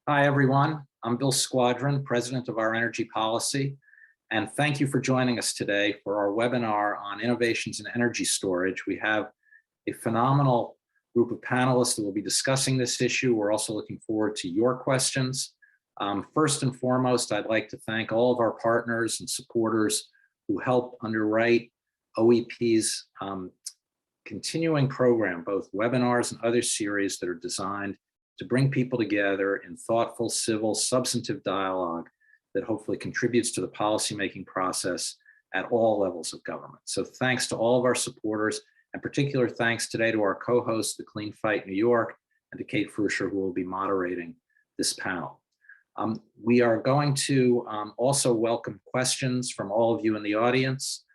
Hi, everyone. I'm Bill Squadron, President of Our Energy Policy, and thank you for joining us today for our webinar on innovations in energy storage. We have a phenomenal group of panelists that will be discussing this issue. We're also looking forward to your questions. First and foremost, I'd like to thank all of our partners and supporters who help underwrite OEP's continuing program, both webinars and other series that are designed to bring people together in thoughtful, civil, substantive dialogue that hopefully contributes to the policymaking process at all levels of government. So thanks to all of our supporters, and particular thanks today to our co-host, the Clean Fight New York, and to Kate Frusher, who will be moderating this panel. We are going to also welcome questions from all of you in the audience.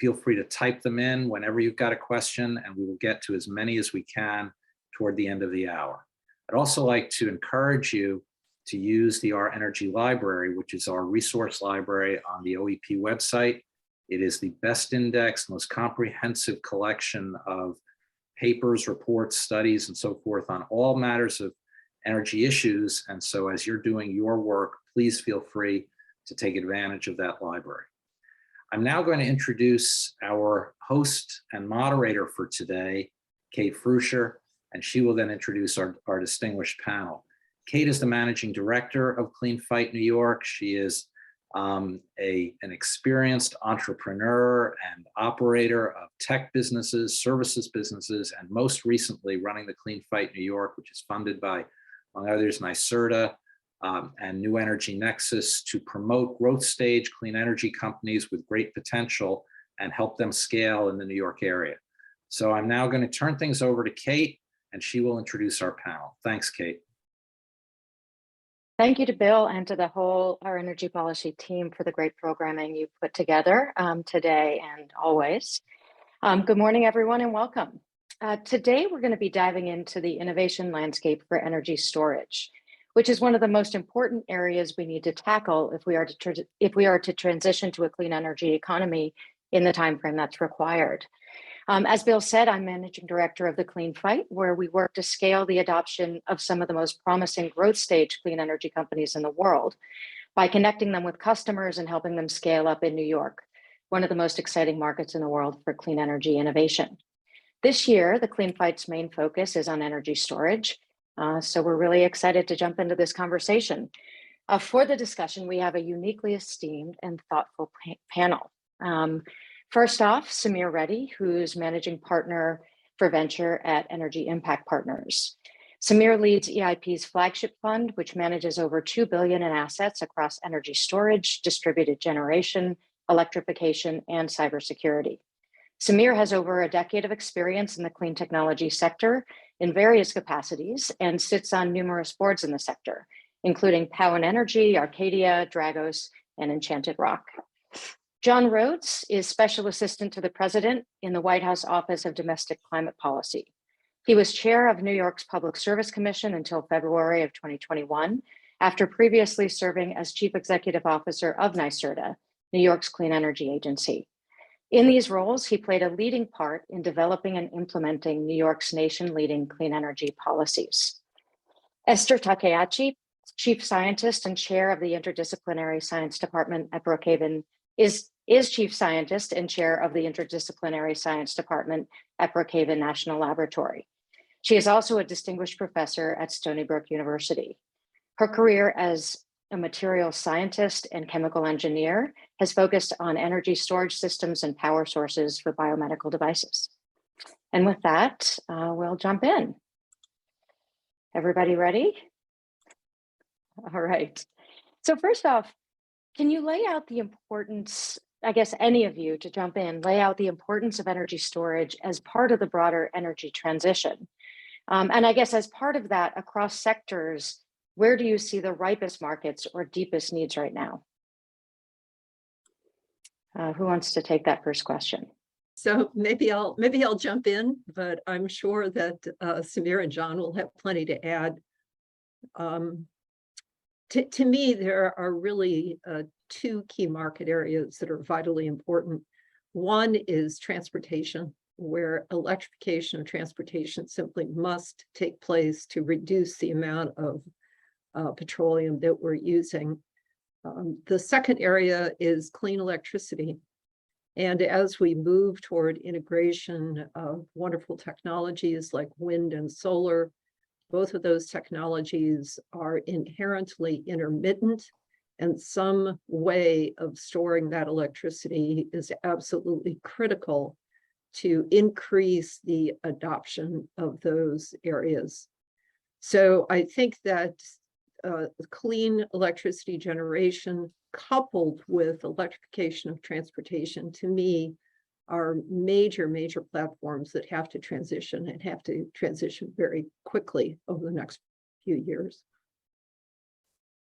Feel free to type them in whenever you've got a question, and we will get to as many as we can toward the end of the hour. I'd also like to encourage you to use the Our Energy Library, which is our resource library on the OEP website. It is the best indexed, most comprehensive collection of papers, reports, studies, and so forth on all matters of energy issues. And so as you're doing your work, please feel free to take advantage of that library. I'm now going to introduce our host and moderator for today, Kate Frusher, and she will then introduce our distinguished panel. Kate is the managing director of Clean Fight New York. She is an experienced entrepreneur and operator of tech businesses, services businesses, and most recently running the Clean Fight New York, which is funded by, among others, NYSERDA and New Energy Nexus to promote growth stage clean energy companies with great potential and help them scale in the New York area. So I'm now going to turn things over to Kate, and she will introduce our panel. Thanks, Kate. Thank you to Bill and to the whole Our Energy Policy team for the great programming you put together today and always. Good morning, everyone, and welcome. Today, we're going to be diving into the innovation landscape for energy storage, which is one of the most important areas we need to tackle if we are to transition to a clean energy economy in the timeframe that's required. As Bill said, I'm managing director of the Clean Fight, where we work to scale the adoption of some of the most promising growth stage clean energy companies in the world by connecting them with customers and helping them scale up in New York, one of the most exciting markets in the world for clean energy innovation. This year, the Clean Fight's main focus is on energy storage. So we're really excited to jump into this conversation. For the discussion, we have a uniquely esteemed and thoughtful panel. First off, Samir Reddy, who's managing partner for venture at Energy Impact Partners. Samir leads EIP's flagship fund, which manages over $2 billion in assets across energy storage, distributed generation, electrification, and cybersecurity. Samir has over a decade of experience in the clean technology sector in various capacities and sits on numerous boards in the sector, including Powen Energy, Arcadia, Dragos, and Enchanted Rock. John Rhodes is Special Assistant to the President in the White House Office of Domestic Climate Policy. He was chair of New York's Public Service Commission until February of 2021, after previously serving as Chief Executive Officer of NYSERDA, New York's clean energy agency. In these roles, he played a leading part in developing and implementing New York's nation-leading clean energy policies. Esther Takeachi, Chief Scientist and Chair of the Interdisciplinary Science Department at Brookhaven, is Chief Scientist and Chair of the Interdisciplinary Science Department at Brookhaven National Laboratory. She is also a distinguished professor at Stony Brook University. Her career as a materials scientist and chemical engineer has focused on energy storage systems and power sources for biomedical devices. And with that, we'll jump in. Everybody ready? All right. So first off, can you lay out the importance, I guess any of you to jump in, lay out the importance of energy storage as part of the broader energy transition? And I guess as part of that, across sectors, where do you see the ripest markets or deepest needs right now? Who wants to take that first question? So maybe I'll jump in, but I'm sure that Samir and John will have plenty to add. To me, there are really two key market areas that are vitally important. One is transportation, where electrification of transportation simply must take place to reduce the amount of petroleum that we're using. The second area is clean electricity. And as we move toward integration of wonderful technologies like wind and solar, both of those technologies are inherently intermittent, and some way of storing that electricity is absolutely critical to increase the adoption of those areas. So I think that clean electricity generation coupled with electrification of transportation, to me, are major platforms that have to transition and have to transition very quickly over the next few years.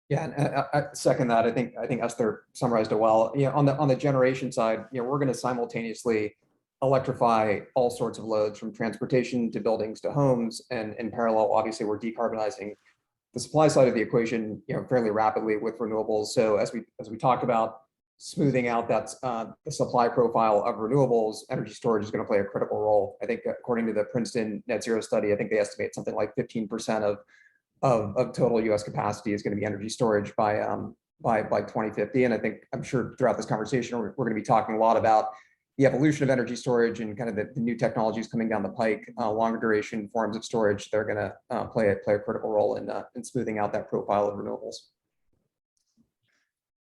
Yeah, and I second that. I think Esther summarized it well. On the generation side, we're going to simultaneously electrify all sorts of loads, from transportation to buildings to homes, and in parallel, obviously, we're decarbonizing the supply side of the equation, fairly rapidly with renewables. So as we talk about smoothing out that the supply profile of renewables, energy storage is going to play a critical role. I think according to the Princeton Net Zero study, I think they estimate something like 15% of total U.S. capacity is going to be energy storage by 2050. And I'm sure throughout this conversation, we're going to be talking a lot about the evolution of energy storage and kind of the new technologies coming down the pike, longer duration forms of storage. They're going to play a critical role in smoothing out that profile of renewables.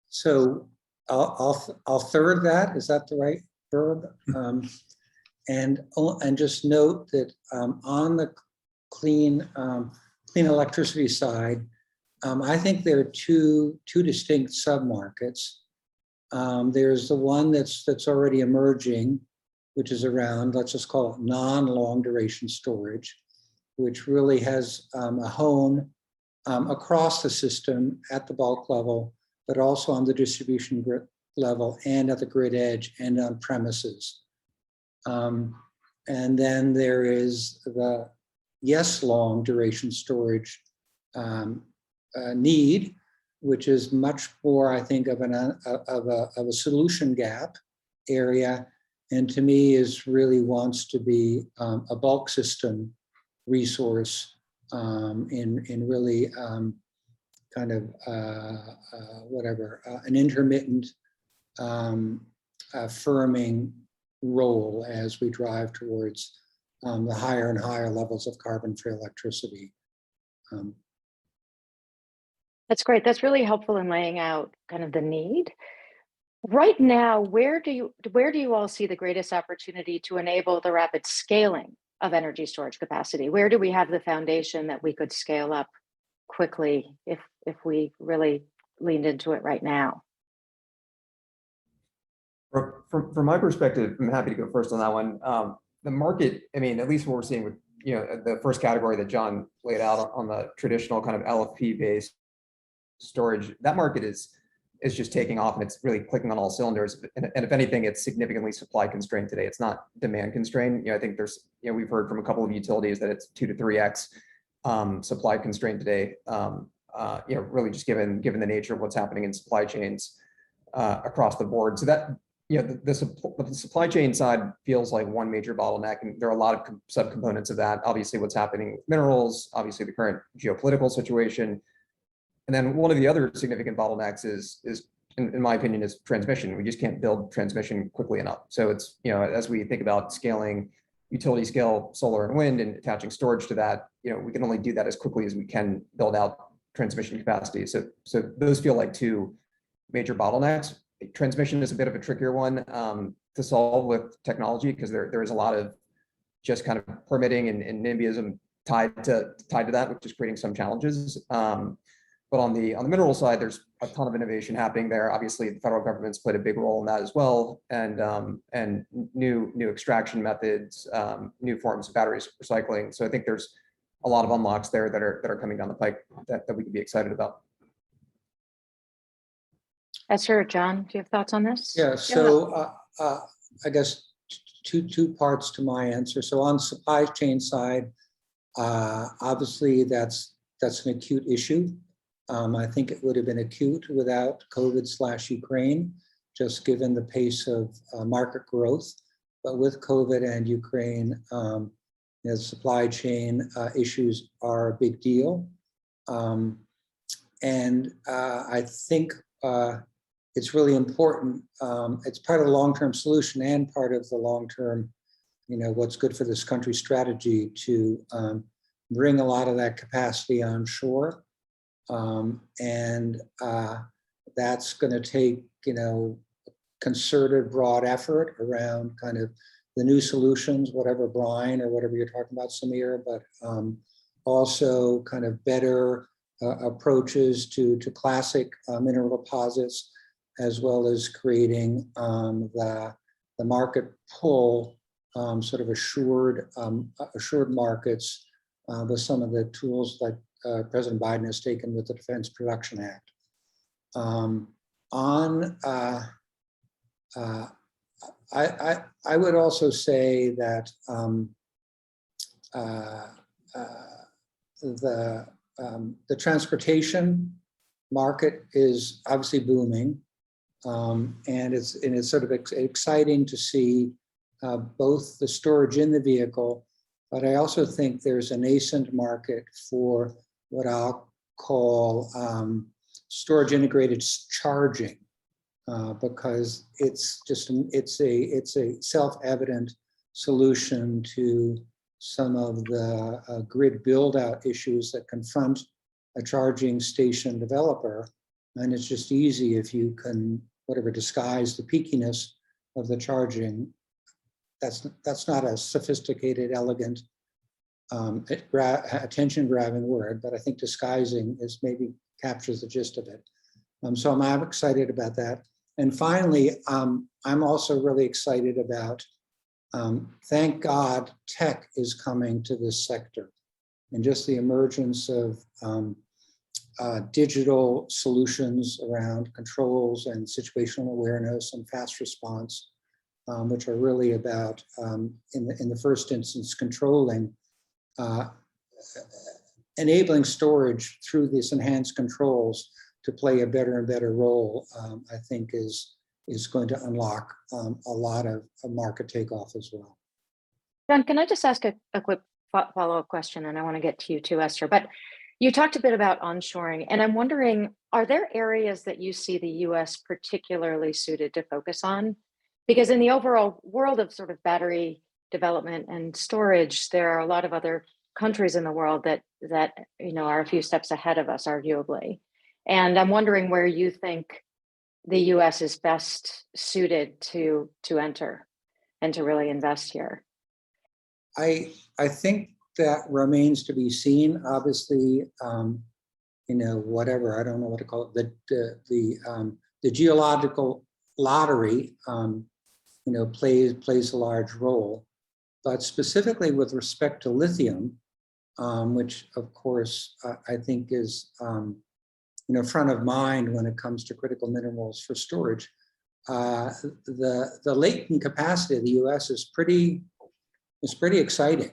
So I'll third that. Is that the right verb? And just note that on the clean electricity side, I think there are two distinct submarkets. There's the one that's already emerging, which is around, let's just call it non-long duration storage, which really has a home across the system at the bulk level, but also on the distribution grid level and at the grid edge and on premises. And then there is the long duration storage need, which is much more, I think, of a solution gap area, and to me really wants to be a bulk system resource in really kind of an intermittent firming role as we drive towards the higher and higher levels of carbon-free electricity. That's great. That's really helpful in laying out kind of the need. Right now, where do you all see the greatest opportunity to enable the rapid scaling of energy storage capacity? Where do we have the foundation that we could scale up quickly if we really leaned into it right now? From my perspective, I'm happy to go first on that one. The market, at least what we're seeing with the first category that John laid out on the traditional kind of LFP based storage, that market is just taking off, and it's really clicking on all cylinders. And if anything, it's significantly supply constrained today. It's not demand constrained. I think there's, we've heard from a couple of utilities that it's 2 to 3x supply constrained today. Really just given the nature of what's happening in supply chains across the board. So that, the supply chain side feels like one major bottleneck, and there are a lot of subcomponents of that. Obviously, what's happening with minerals, obviously the current geopolitical situation. And then one of the other significant bottlenecks is in my opinion, is transmission. We just can't build transmission quickly enough. So it's, as we think about scaling utility scale solar and wind and attaching storage to that, we can only do that as quickly as we can build out transmission capacity. So those feel like two major bottlenecks. Transmission is a bit of a trickier one to solve with technology, because there is a lot of just kind of permitting and NIMBYism tied to that, which is creating some challenges. But on the mineral side, there's a ton of innovation happening there. Obviously, the federal government's played a big role in that as well, and new extraction methods, new forms of batteries recycling. So I think there's a lot of unlocks there that are coming down the pike that we can be excited about. Esther, John, do you have thoughts on this? Yeah. So I guess two parts to my answer. So on supply chain side, obviously that's an acute issue. I think it would have been acute without COVID/Ukraine, just given the pace of market growth. But with COVID and Ukraine, the supply chain issues are a big deal. I think it's really important. It's part of the long-term solution and part of the long-term, what's good for this country's strategy to bring a lot of that capacity onshore. That's going to take, concerted, broad effort around kind of the new solutions, whatever Brian or whatever you're talking about, Samir, but also kind of better approaches to classic mineral deposits, as well as creating the market pull, sort of assured markets with some of the tools like President Biden has taken with the Defense Production Act. I would also say that the transportation market is obviously booming, and it's sort of exciting to see both the storage in the vehicle, but I also think there's a nascent market for what I'll call storage integrated charging, because it's a self-evident solution to some of the grid build-out issues that confront a charging station developer. And it's just easy if you can, disguise the peakiness of the charging. That's not a sophisticated, elegant, attention-grabbing word, but I think disguising maybe captures the gist of it. So I'm excited about that. And finally, I'm also really excited about, thank God, tech is coming to this sector, and just the emergence of digital solutions around controls and situational awareness and fast response, which are really about, in the first instance, controlling, enabling storage through these enhanced controls to play a better and better role, I think is going to unlock a lot of market takeoff as well. John, can I just ask a quick follow-up question? And I want to get to you too, Esther, but you talked a bit about onshoring, and I'm wondering, are there areas that you see the US particularly suited to focus on? Because in the overall world of sort of battery development and storage, there are a lot of other countries in the world that are a few steps ahead of us, arguably. And I'm wondering where you think the US is best suited to enter and to really invest here. I think that remains to be seen. Obviously, whatever, I don't know what to call it, the geological lottery, plays a large role. But specifically with respect to lithium, which of course I think is front of mind when it comes to critical minerals for storage, the latent capacity of the US is pretty exciting.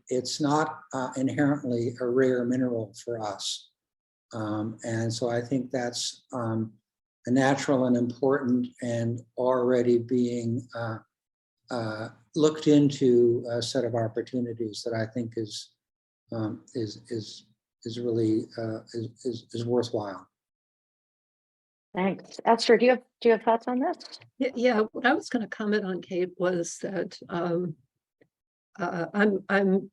It's not inherently a rare mineral for us. And so I think that's a natural and important and already being looked into a set of opportunities that I think is really worthwhile. Thanks. Esther, do you have thoughts on this? Yeah, what I was going to comment on, Kate, was that I'm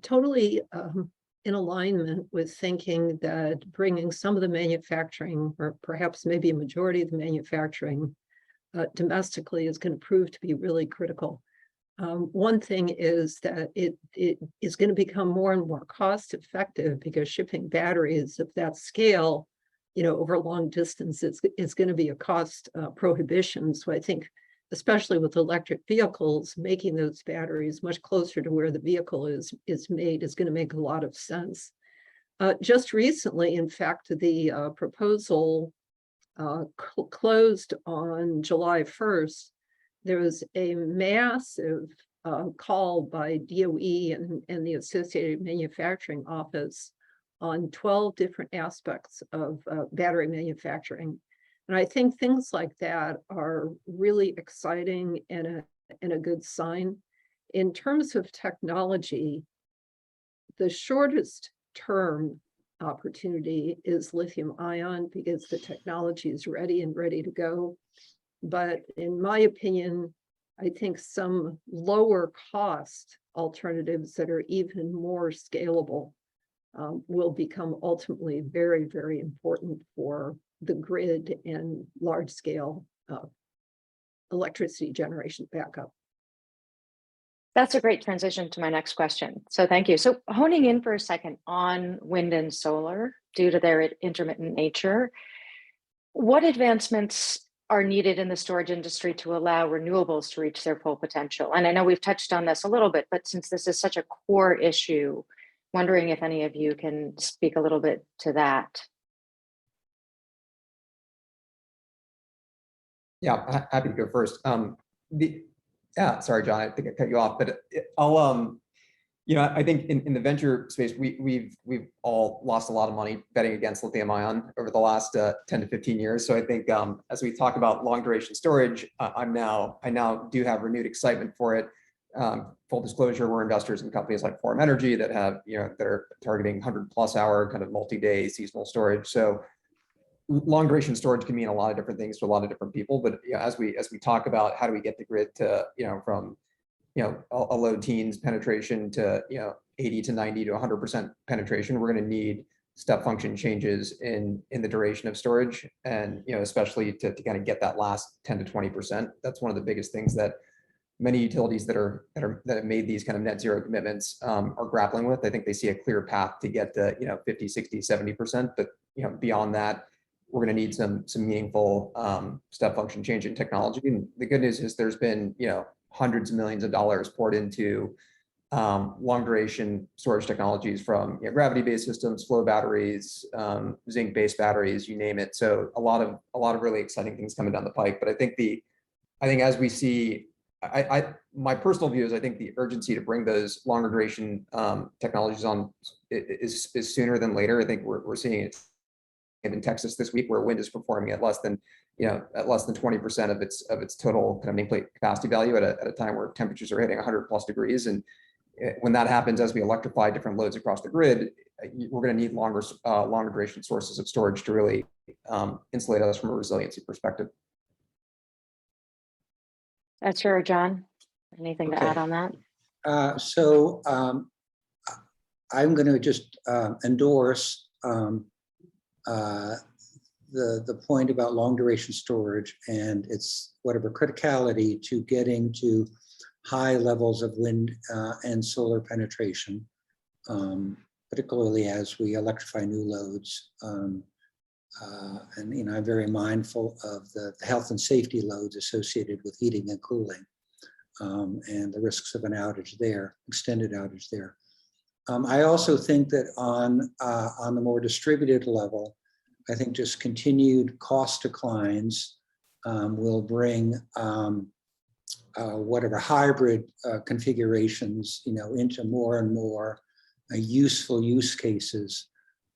totally in alignment with thinking that bringing some of the manufacturing, or perhaps maybe a majority of the manufacturing domestically, is going to prove to be really critical. One thing is that it is going to become more and more cost effective, because shipping batteries of that scale, over long distances is going to be a cost prohibition. So I think, especially with electric vehicles, making those batteries much closer to where the vehicle is made is going to make a lot of sense. Just recently, in fact, the proposal closed on July 1st. There was a massive call by DOE and the Associated Manufacturing Office on 12 different aspects of battery manufacturing. And I think things like that are really exciting and a good sign. In terms of technology, the shortest term opportunity is lithium ion because the technology is ready and ready to go. But in my opinion, I think some lower cost alternatives that are even more scalable will become ultimately very, very important for the grid and large scale electricity generation backup. That's a great transition to my next question. So thank you. So honing in for a second on wind and solar due to their intermittent nature, what advancements are needed in the storage industry to allow renewables to reach their full potential? And I know we've touched on this a little bit, but since this is such a core issue, wondering if any of you can speak a little bit to that. Yeah, happy to go first. Yeah, sorry, John, I think I cut you off, but I'll, I think in the venture space, we've all lost a lot of money betting against lithium ion over the last 10 to 15 years. So I think as we talk about long duration storage, I now do have renewed excitement for it. Full disclosure, we're investors in companies like OurEnergy that have, that are targeting 100+ hour kind of multi-day seasonal storage. So long duration storage can mean a lot of different things to a lot of different people. But as we talk about how do we get the grid to, from a low teens penetration to 80 to 90 to 100% penetration, we're going to need step function changes in the duration of storage, and especially to kind of get that last 10 to 20%. That's one of the biggest things that many utilities that have made these kind of net zero commitments are grappling with. I think they see a clear path to get to 50, 60, 70%, but beyond that, we're going to need some meaningful step function change in technology. And the good news is there's been hundreds of millions of dollars poured into long duration storage technologies, from gravity-based systems, flow batteries, zinc-based batteries, you name it. So a lot of really exciting things coming down the pike. But I think as we see, my personal view is I think the urgency to bring those longer duration technologies on is sooner than later. I think we're seeing it in Texas this week, where wind is performing at less than 20% of its total kind of nameplate capacity value at a time where temperatures are hitting 100+ degrees. And when that happens, as we electrify different loads across the grid, we're going to need longer duration sources of storage to really insulate us from a resiliency perspective. That's sure, John. Anything to add on that? So I'm going to just endorse the point about long duration storage and its whatever criticality to getting to high levels of wind and solar penetration, particularly as we electrify new loads. And I'm very mindful of the health and safety loads associated with heating and cooling, and the risks of an outage there, extended outage there. I also think that on the more distributed level, I think just continued cost declines will bring whatever hybrid configurations, into more and more useful use cases,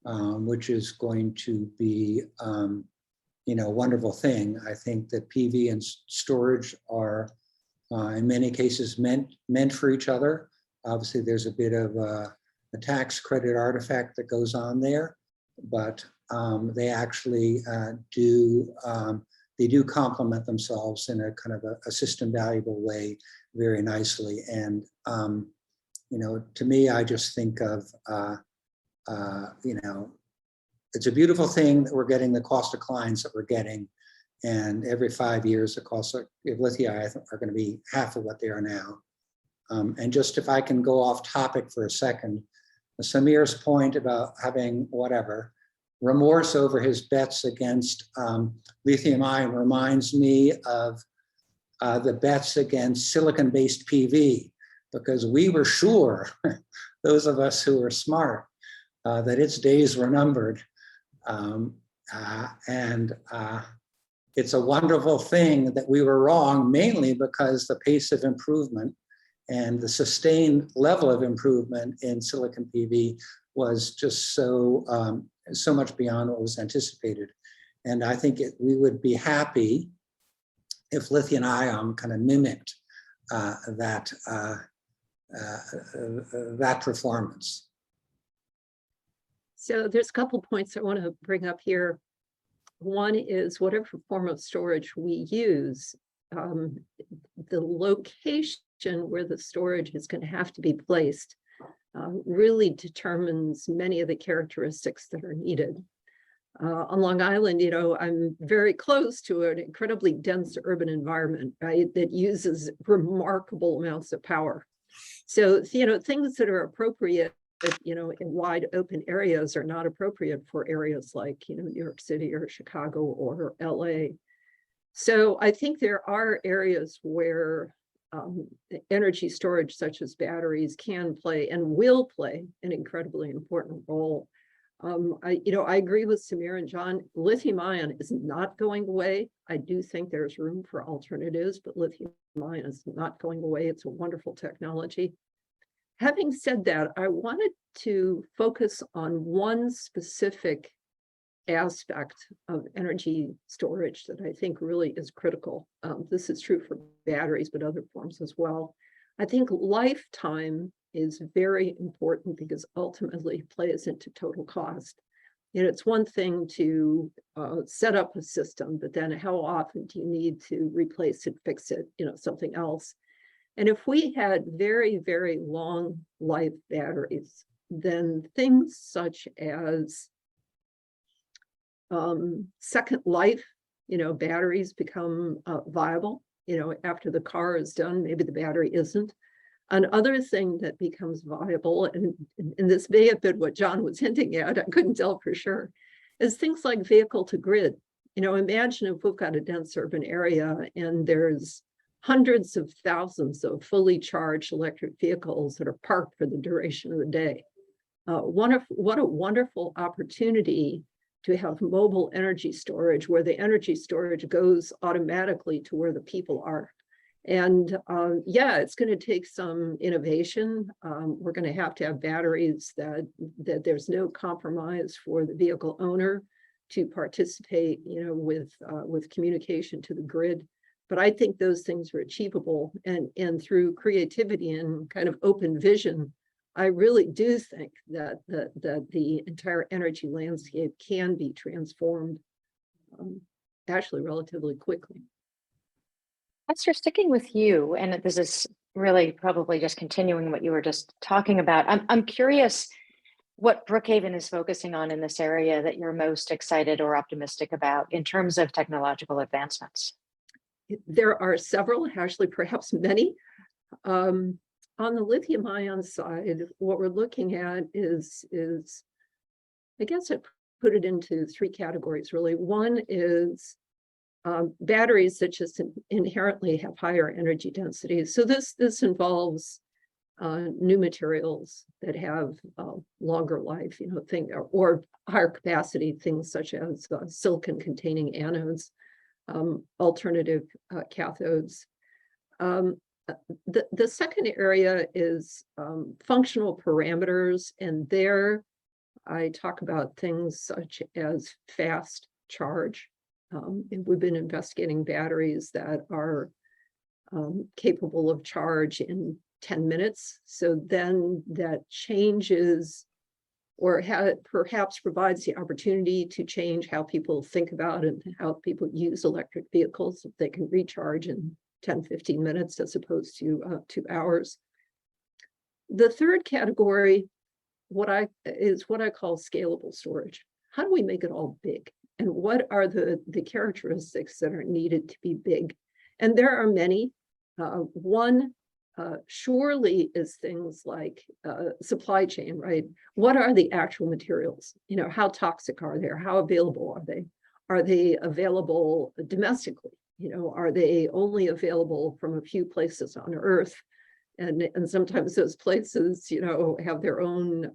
which is going to be, a wonderful thing. I think that PV and storage are, in many cases, meant for each other. Obviously, there's a bit of a tax credit artifact that goes on there, but they actually do complement themselves in a kind of a system valuable way very nicely. And to me, I just think of it's a beautiful thing that we're getting the cost declines that we're getting, and every 5 years the costs of lithium are going to be half of what they are now. And just if I can go off topic for a second, Samir's point about having remorse over his bets against lithium ion reminds me of the bets against silicon-based PV, because we were sure, those of us who were smart, that its days were numbered. It's a wonderful thing that we were wrong, mainly because the pace of improvement and the sustained level of improvement in silicon PV was just so much beyond what was anticipated. And I think we would be happy if lithium ion kind of mimicked that performance. So there's a couple points I want to bring up here. One is whatever form of storage we use, the location where the storage is going to have to be placed really determines many of the characteristics that are needed. On Long Island, I'm very close to an incredibly dense urban environment, right, that uses remarkable amounts of power. So, things that are appropriate, in wide open areas are not appropriate for areas like, New York City or Chicago or LA. So I think there are areas where energy storage, such as batteries, can play and will play an incredibly important role. I agree with Samir and John. Lithium ion is not going away. I do think there's room for alternatives, but lithium ion is not going away. It's a wonderful technology. Having said that, I wanted to focus on one specific aspect of energy storage that I think really is critical. This is true for batteries, but other forms as well. I think lifetime is very important because ultimately plays into total cost. It's one thing to set up a system, but then how often do you need to replace it, fix it, something else? And if we had very, very long life batteries, then things such as second life, batteries become viable. After the car is done, maybe the battery isn't. Another thing that becomes viable, and this may have been what John was hinting at, I couldn't tell for sure, is things like vehicle to grid. Imagine if we've got a dense urban area and there's hundreds of thousands of fully charged electric vehicles that are parked for the duration of the day. What a wonderful opportunity to have mobile energy storage where the energy storage goes automatically to where the people are. And it's going to take some innovation. We're going to have batteries that there's no compromise for the vehicle owner to participate, with communication to the grid. But I think those things are achievable, and through creativity and kind of open vision, I really do think that the entire energy landscape can be transformed actually relatively quickly. Esther, sticking with you, and this is really probably just continuing what you were just talking about. I'm curious what Brookhaven is focusing on in this area that you're most excited or optimistic about in terms of technological advancements. There are several, actually perhaps many. On the lithium ion side, what we're looking at is I guess I put it into three categories really. One is batteries that just inherently have higher energy densities. So this involves new materials that have longer life, or higher capacity, things such as silicon containing anodes, alternative cathodes. The second area is functional parameters, and there I talk about things such as fast charge. We've been investigating batteries that are capable of charge in 10 minutes. So then that changes or perhaps provides the opportunity to change how people think about and how people use electric vehicles if they can recharge in 10, 15 minutes as opposed to 2 hours. The third category, what I call scalable storage. How do we make it all big? And what are the characteristics that are needed to be big? And there are many. One surely is things like supply chain, right? What are the actual materials? How toxic are they? How available are they? Are they available domestically? Are they only available from a few places on Earth? And sometimes those places, have their own,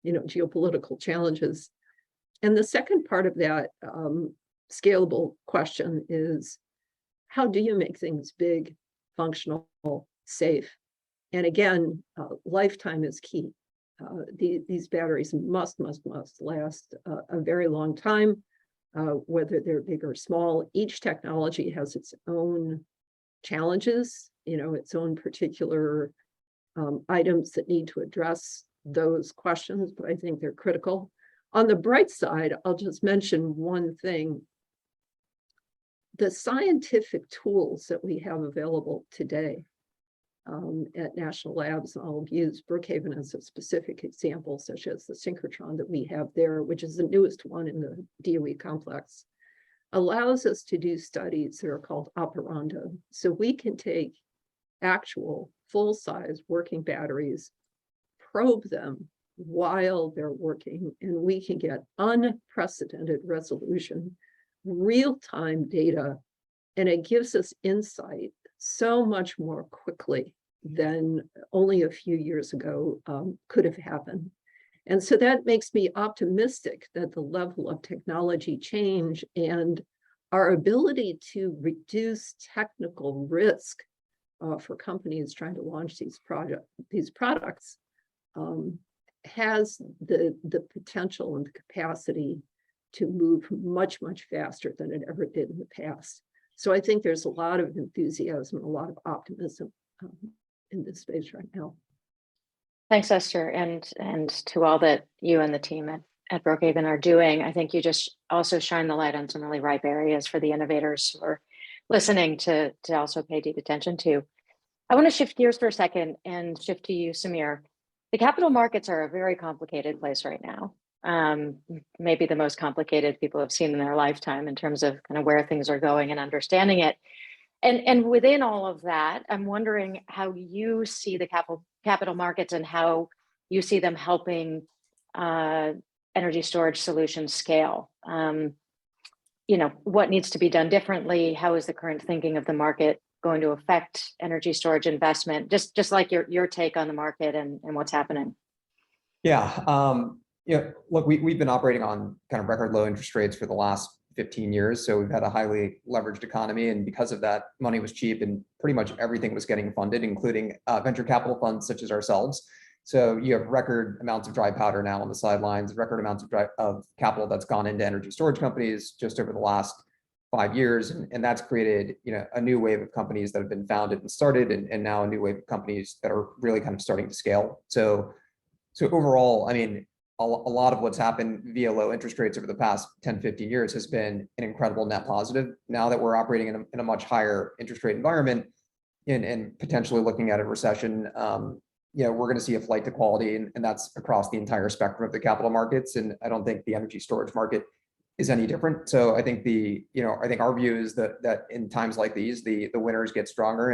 geopolitical challenges. And the second part of that scalable question is, how do you make things big, functional, safe? And again, lifetime is key. These batteries must last a very long time, whether they're big or small. Each technology has its own challenges, its own particular items that need to address those questions, but I think they're critical. On the bright side, I'll just mention one thing. The scientific tools that we have available today at national labs, and I'll use Brookhaven as a specific example, such as the synchrotron that we have there, which is the newest one in the DOE complex, allows us to do studies that are called operanda. So we can take actual full-size working batteries, probe them while they're working, and we can get unprecedented resolution, real-time data, and it gives us insight so much more quickly than only a few years ago could have happened. And so that makes me optimistic that the level of technology change and our ability to reduce technical risk for companies trying to launch these products has the potential and the capacity to move much, much faster than it ever did in the past. So I think there's a lot of enthusiasm, a lot of optimism in this space right now. Thanks, Esther, and to all that you and the team at Brookhaven are doing. I think you just also shine the light on some really ripe areas for the innovators who are listening to also pay deep attention to. I want to shift gears for a second and shift to you, Samir. The capital markets are a very complicated place right now. Maybe the most complicated people have seen in their lifetime in terms of kind of where things are going and understanding it. And within all of that, I'm wondering how you see the capital markets and how you see them helping energy storage solutions scale. What needs to be done differently? How is the current thinking of the market going to affect energy storage investment? Just like your take on the market and what's happening. Yeah. Look, we've been operating on kind of record low interest rates for the last 15 years. So we've had a highly leveraged economy. And because of that, money was cheap and pretty much everything was getting funded, including venture capital funds such as ourselves. So you have record amounts of dry powder now on the sidelines, record amounts of capital that's gone into energy storage companies just over the last 5 years. And that's created, a new wave of companies that have been founded and started, and now a new wave of companies that are really kind of starting to scale. So overall, I mean, a lot of what's happened via low interest rates over the past 10, 15 years has been an incredible net positive. Now that we're operating in a much higher interest rate environment and potentially looking at a recession, we're going to see a flight to quality, and that's across the entire spectrum of the capital markets. And I don't think the energy storage market is any different. So I think I think our view is that in times like these, the winners get stronger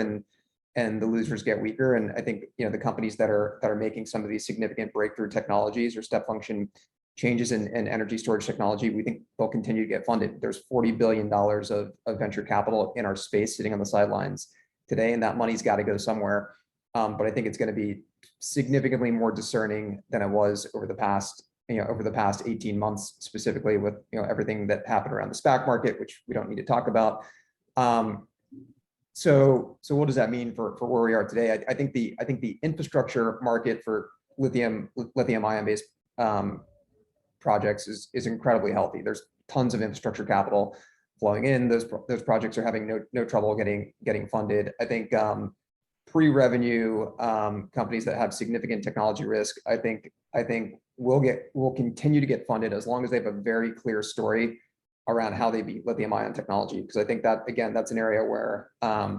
and the losers get weaker. And I think, the companies that are making some of these significant breakthrough technologies or step function changes in energy storage technology, we think they'll continue to get funded. There's $40 billion of venture capital in our space sitting on the sidelines today, and that money's got to go somewhere. But I think it's going to be significantly more discerning than it was over the past 18 months, specifically with, everything that happened around the SPAC market, which we don't need to talk about. So what does that mean for where we are today? I think the infrastructure market for lithium ion based projects is incredibly healthy. There's tons of infrastructure capital flowing in. Those projects are having no trouble getting funded. I think pre-revenue companies that have significant technology risk, I think will continue to get funded as long as they have a very clear story around how they beat lithium ion technology. Because I think that, again, that's an area where a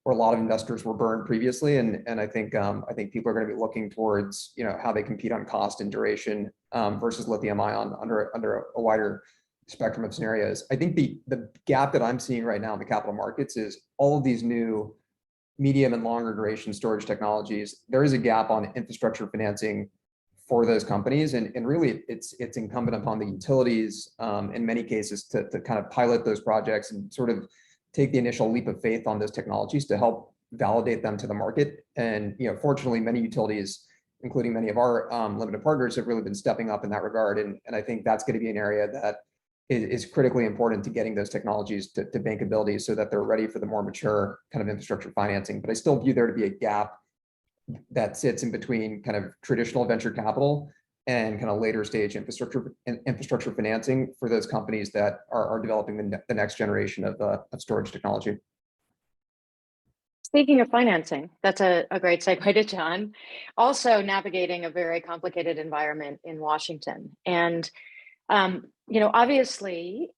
lot of investors were burned previously. And I think people are going to be looking towards, how they compete on cost and duration versus lithium ion under a wider spectrum of scenarios. I think the gap that I'm seeing right now in the capital markets is all of these new medium and longer duration storage technologies. There is a gap on infrastructure financing for those companies. And really it's incumbent upon the utilities in many cases to kind of pilot those projects and sort of take the initial leap of faith on those technologies to help validate them to the market. And, fortunately, many utilities, including many of our limited partners, have really been stepping up in that regard. And I think that's going to be an area that is critically important to getting those technologies to bankability so that they're ready for the more mature kind of infrastructure financing. But I still view there to be a gap that sits in between kind of traditional venture capital and kind of later stage infrastructure financing for those companies that are developing the next generation of storage technology. Speaking of financing, that's a great segue to John. Also navigating a very complicated environment in Washington. And, obviously,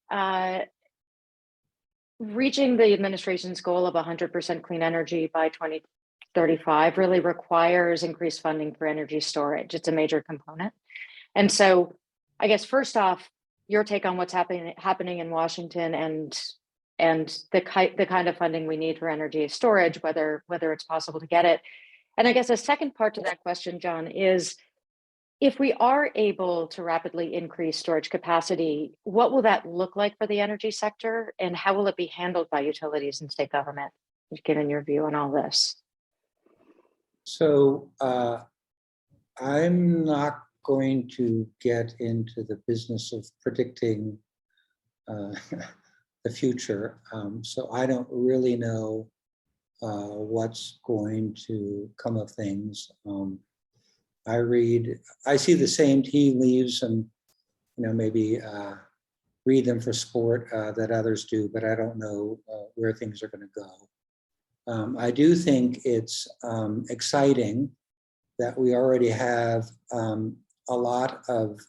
reaching the administration's goal of 100% clean energy by 2035 really requires increased funding for energy storage. It's a major component. And so I guess first off, your take on what's happening in Washington and the kind of funding we need for energy storage, whether it's possible to get it. And I guess a second part to that question, John, is if we are able to rapidly increase storage capacity, what will that look like for the energy sector, and how will it be handled by utilities and state government, given your view on all this? So I'm not going to get into the business of predicting the future. So I don't really know what's going to come of things. I see the same tea leaves and, maybe read them for sport that others do, but I don't know where things are going to go. I do think it's exciting that we already have a lot of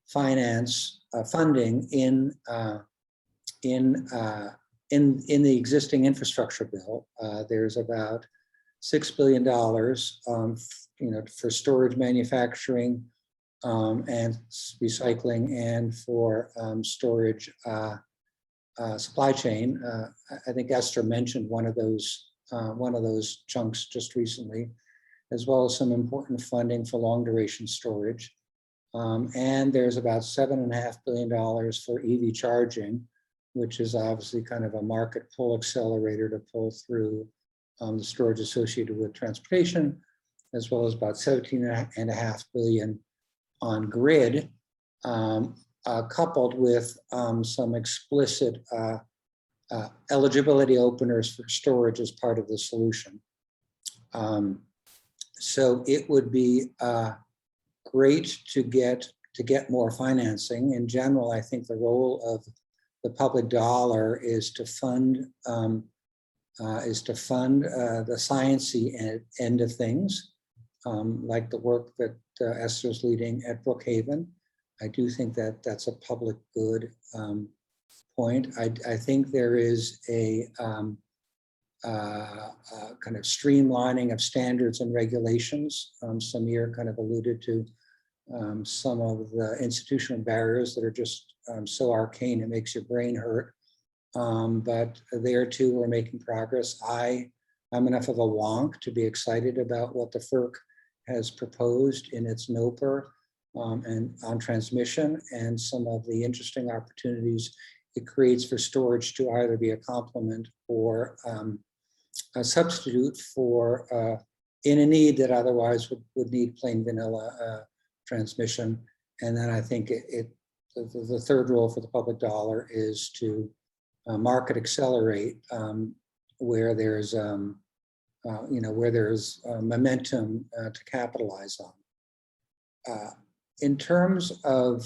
funding in the existing infrastructure bill. There's about $6 billion, for storage, manufacturing, and recycling, and for storage supply chain. I think Esther mentioned one of those chunks just recently, as well as some important funding for long duration storage. And there's about $7.5 billion for EV charging, which is obviously kind of a market pull accelerator to pull through the storage associated with transportation, as well as about $17.5 billion on grid, coupled with some explicit eligibility openers for storage as part of the solution. So it would be great to get more financing. In general, I think the role of the public dollar is to fund the sciencey end of things, like the work that Esther's leading at Brookhaven. I do think that that's a public good point. I think there is a kind of streamlining of standards and regulations. Samir kind of alluded to some of the institutional barriers that are just so arcane it makes your brain hurt. But there too, we're making progress. I'm enough of a wonk to be excited about what the FERC has proposed in its NOPR and on transmission, and some of the interesting opportunities it creates for storage to either be a complement or a substitute for in a need that otherwise would need plain vanilla transmission. And then I think the third role for the public dollar is to market accelerate where there's momentum to capitalize on. In terms of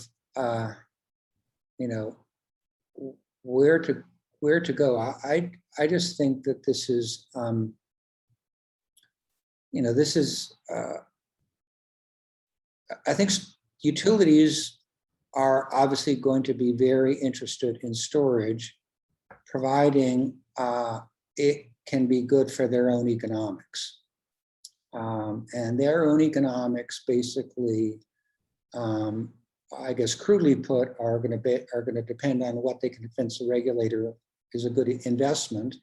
where to go, I just think that this is I think utilities are obviously going to be very interested in storage, providing it can be good for their own economics. And their own economics basically, I guess crudely put, are going to depend on what they can convince the regulator is a good investment.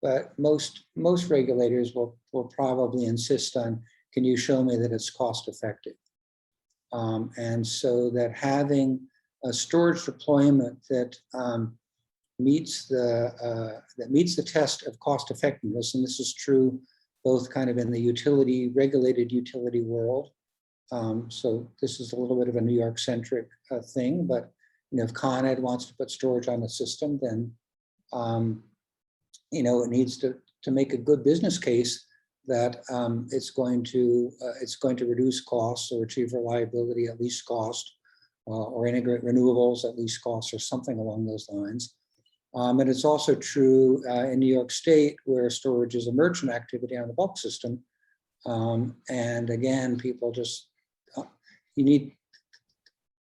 But most regulators will probably insist on, can you show me that it's cost effective? And so that having a storage deployment that meets the test of cost effectiveness, and this is true both kind of in the regulated utility world. So this is a little bit of a New York centric thing, but if Con Ed wants to put storage on the system, then it needs to make a good business case that it's going to reduce costs or achieve reliability at least cost, or integrate renewables at least cost, or something along those lines. And it's also true in New York State, where storage is a merchant activity on the bulk system. And again, people just,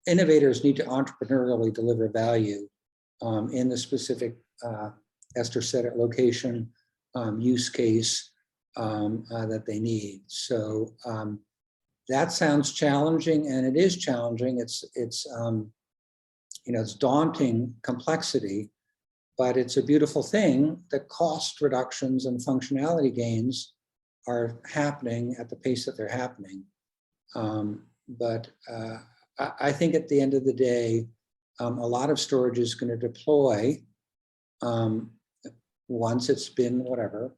innovators need to entrepreneurially deliver value in the specific, Esther said it, location, use case that they need. So that sounds challenging, and it is challenging. It's daunting complexity, but it's a beautiful thing that cost reductions and functionality gains are happening at the pace that they're happening. But I think at the end of the day, a lot of storage is going to deploy once it's been whatever.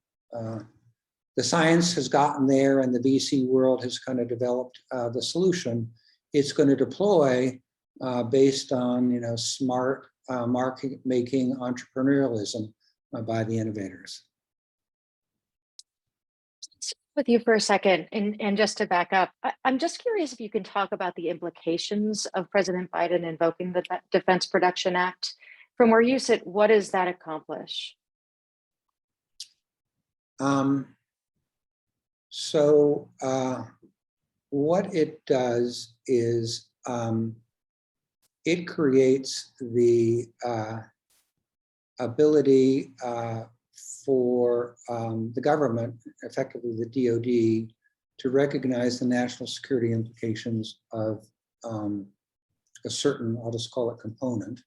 The science has gotten there, and the VC world has kind of developed the solution. It's going to deploy based on smart market-making entrepreneurialism by the innovators. With you for a second, and just to back up, I'm just curious if you can talk about the implications of President Biden invoking the Defense Production Act. From where you sit, what does that accomplish? So what it does is it creates the ability for the government, effectively the DoD, to recognize the national security implications of a certain, I'll just call it component,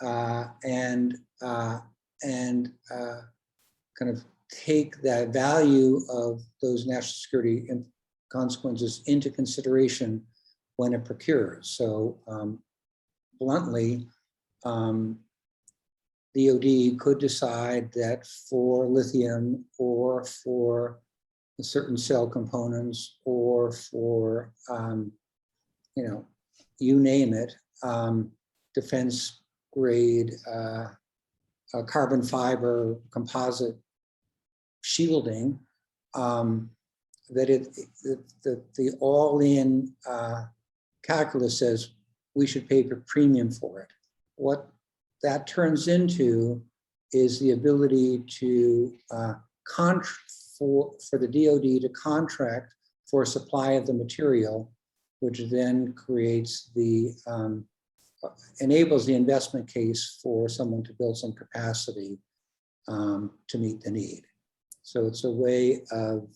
and kind of take that value of those national security consequences into consideration when it procures. So bluntly, DoD could decide that for lithium or for certain cell components or for, you name it, defense grade carbon fiber composite shielding, that the all-in calculus says we should pay a premium for it. What that turns into is the ability to for the DoD to contract for a supply of the material, which then creates enables the investment case for someone to build some capacity to meet the need. So it's a way of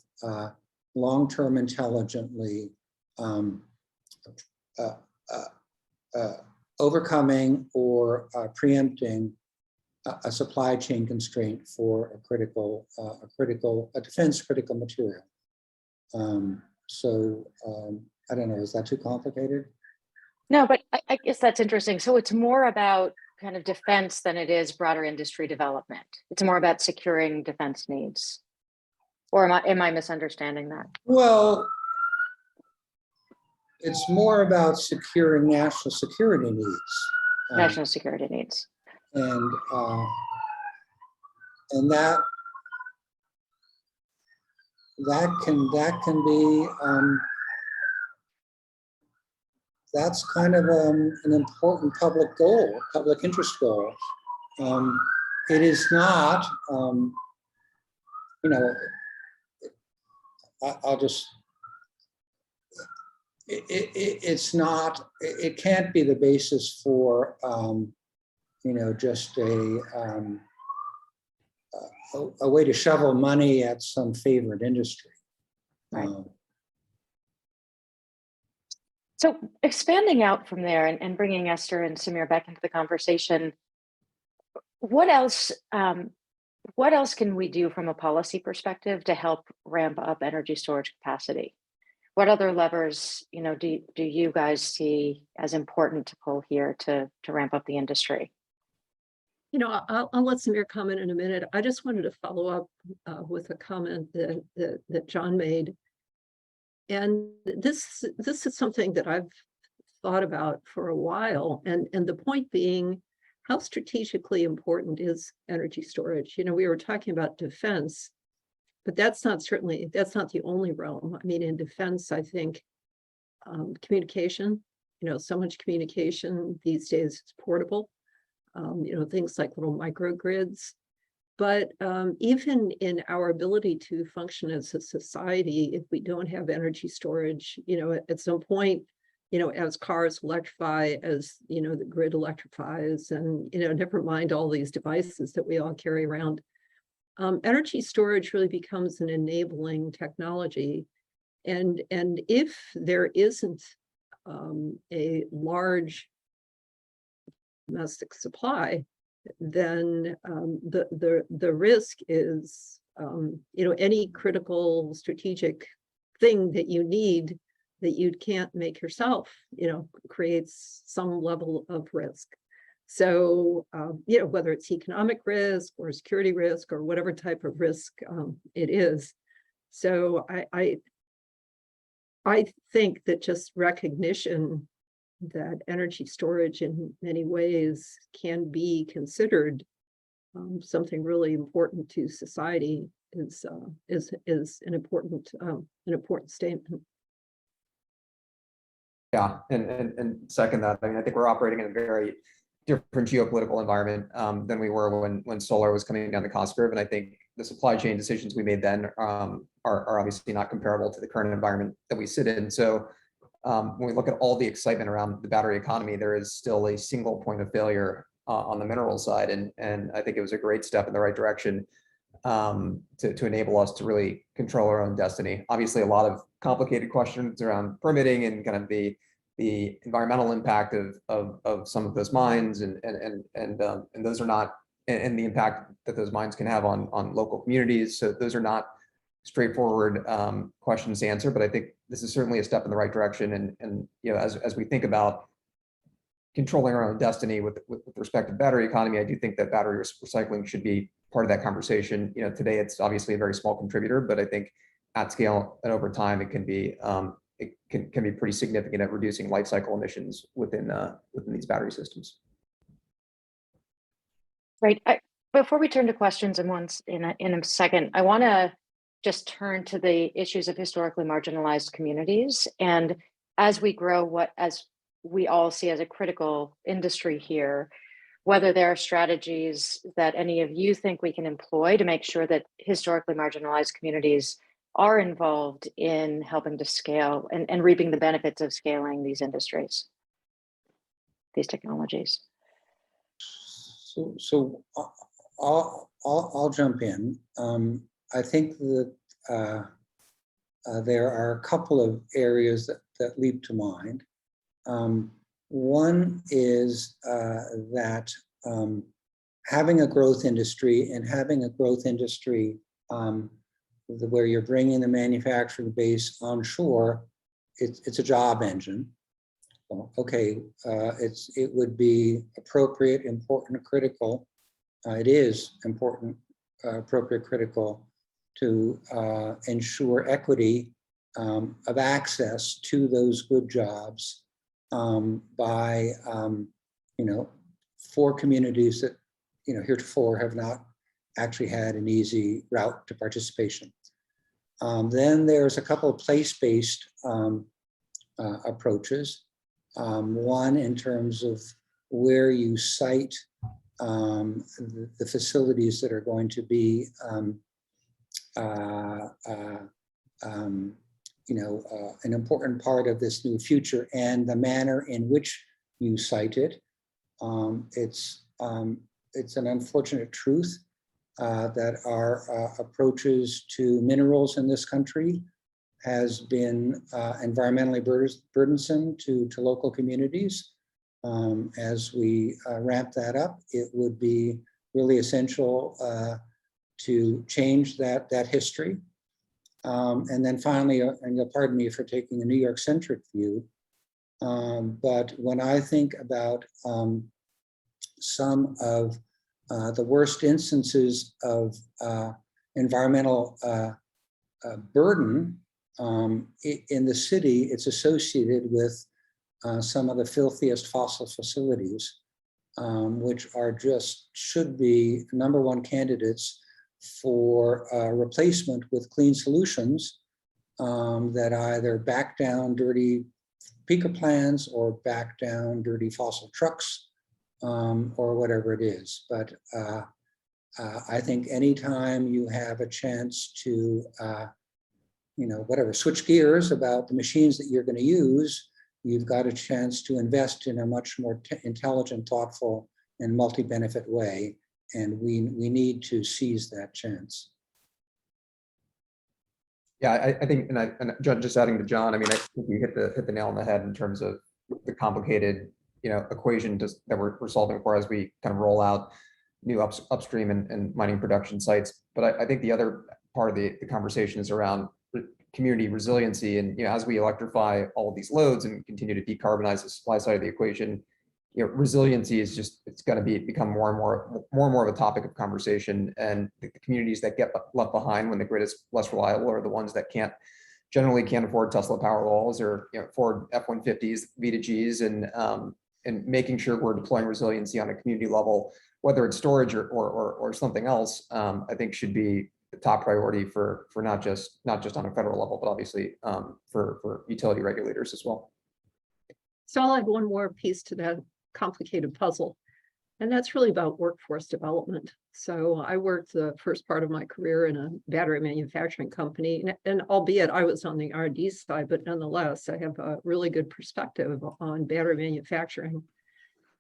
long-term intelligently overcoming or preempting a supply chain constraint for a defense critical material. I don't know, is that too complicated? No, but I guess that's interesting. So it's more about kind of defense than it is broader industry development. It's more about securing defense needs. Or am I misunderstanding that? Well, it's more about securing national security needs. National security needs. And that can be that's kind of an important public goal, public interest goal. It is not, I'll just. It's not. It can't be the basis for just a way to shovel money at some favorite industry. Right. So expanding out from there and bringing Esther and Samir back into the conversation, what else can we do from a policy perspective to help ramp up energy storage capacity? What other levers, do you guys see as important to pull here to ramp up the industry? I'll let Samir comment in a minute. I just wanted to follow up with a comment that John made. And this is something that I've thought about for a while. And the point being, how strategically important is energy storage? We were talking about defense, but that's not the only realm. I mean, in defense, I think communication, so much communication these days is portable. things like little microgrids. But even in our ability to function as a society, if we don't have energy storage, at some point, as cars electrify, as the grid electrifies, and never mind all these devices that we all carry around, energy storage really becomes an enabling technology. And if there isn't a large domestic supply, then the risk is any critical strategic thing that you need that you can't make yourself, creates some level of risk. So whether it's economic risk or security risk or whatever type of risk it is. So I think that just recognition that energy storage in many ways can be considered something really important to society is an important statement. Yeah, and second that, I mean, I think we're operating in a very different geopolitical environment than we were when solar was coming down the cost curve. And I think the supply chain decisions we made then are obviously not comparable to the current environment that we sit in. So when we look at all the excitement around the battery economy, there is still a single point of failure on the mineral side. And I think it was a great step in the right direction to enable us to really control our own destiny. Obviously, a lot of complicated questions around permitting and kind of the environmental impact of some of those mines and those are not, and the impact that those mines can have on local communities. So those are not straightforward questions to answer, but I think this is certainly a step in the right direction. And as we think about controlling our own destiny with respect to battery economy, I do think that battery recycling should be part of that conversation. Today it's obviously a very small contributor, but I think at scale and over time it can be pretty significant at reducing life cycle emissions within these battery systems. Right. Before we turn to questions in a second, I want to just turn to the issues of historically marginalized communities. And as we grow, as we all see as a critical industry here, whether there are strategies that any of you think we can employ to make sure that historically marginalized communities are involved in helping to scale and reaping the benefits of scaling these industries, these technologies. So I'll jump in. I think that there are a couple of areas that leap to mind. One is that having a growth industry where you're bringing the manufacturing base onshore, it's a job engine. Okay, it would be appropriate, important, critical. It is important, appropriate, critical to ensure equity of access to those good jobs by for communities that heretofore have not actually had an easy route to participation. Then there's a couple of place-based approaches. One in terms of where you site the facilities that are going to be an important part of this new future, and the manner in which you cite it. It's an unfortunate truth that our approaches to minerals in this country has been environmentally burdensome to local communities. As we ramp that up, it would be really essential to change that history. And then finally, and you'll pardon me for taking a New York-centric view, but when I think about some of the worst instances of environmental burden in the city, it's associated with some of the filthiest fossil facilities, which are should be #1 candidates for replacement with clean solutions that either back down dirty peaker plants or back down dirty fossil trucks or whatever it is. But I think anytime you have a chance to, whatever, switch gears about the machines that you're going to use, you've got a chance to invest in a much more intelligent, thoughtful, and multi-benefit way. And we need to seize that chance. Yeah, I think, and just adding to John, I mean, I think you hit the nail on the head in terms of the complicated, equation that we're solving for as we kind of roll out new upstream and mining production sites. But I think the other part of the conversation is around community resiliency, and as we electrify all of these loads and continue to decarbonize the supply side of the equation, resiliency is it's going to become more and more of a topic of conversation. And the communities that get left behind when the grid is less reliable are the ones that generally can't afford Tesla Powerwalls or afford F-150s, V2Gs, and making sure we're deploying resiliency on a community level, whether it's storage or something else, I think should be the top priority for not just on a federal level, but obviously for utility regulators as well. So I'll add one more piece to that complicated puzzle, and that's really about workforce development. So I worked the first part of my career in a battery manufacturing company, and albeit I was on the R&D side, but nonetheless, I have a really good perspective on battery manufacturing.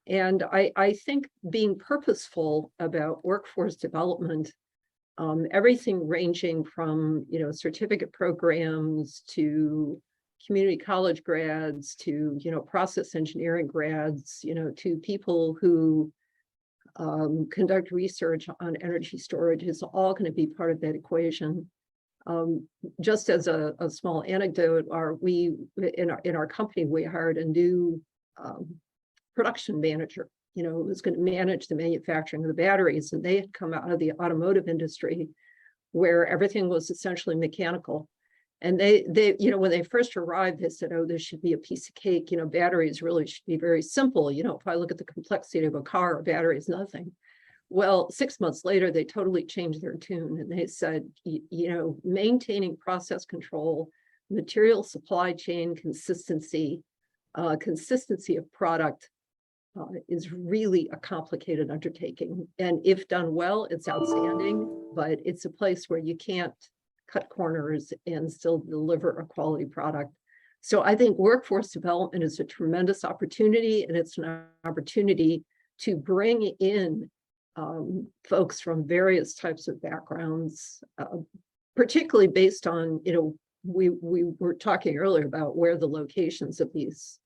And I think being purposeful about workforce development, everything ranging from certificate programs to community college grads to process engineering grads, to people who conduct research on energy storage is all going to be part of that equation. Just as a small anecdote, in our company we hired a new production manager, who was going to manage the manufacturing of the batteries, and they had come out of the automotive industry where everything was essentially mechanical. And they when they first arrived, they said, oh, this should be a piece of cake. Batteries really should be very simple. If I look at the complexity of a car, a battery is nothing. Well, 6 months later, they totally changed their tune. And they said, maintaining process control, material supply chain consistency, consistency of product is really a complicated undertaking. And if done well, it's outstanding, but it's a place where you can't cut corners and still deliver a quality product. So I think workforce development is a tremendous opportunity, and it's an opportunity to bring in folks from various types of backgrounds, particularly based on, we were talking earlier about where the locations of these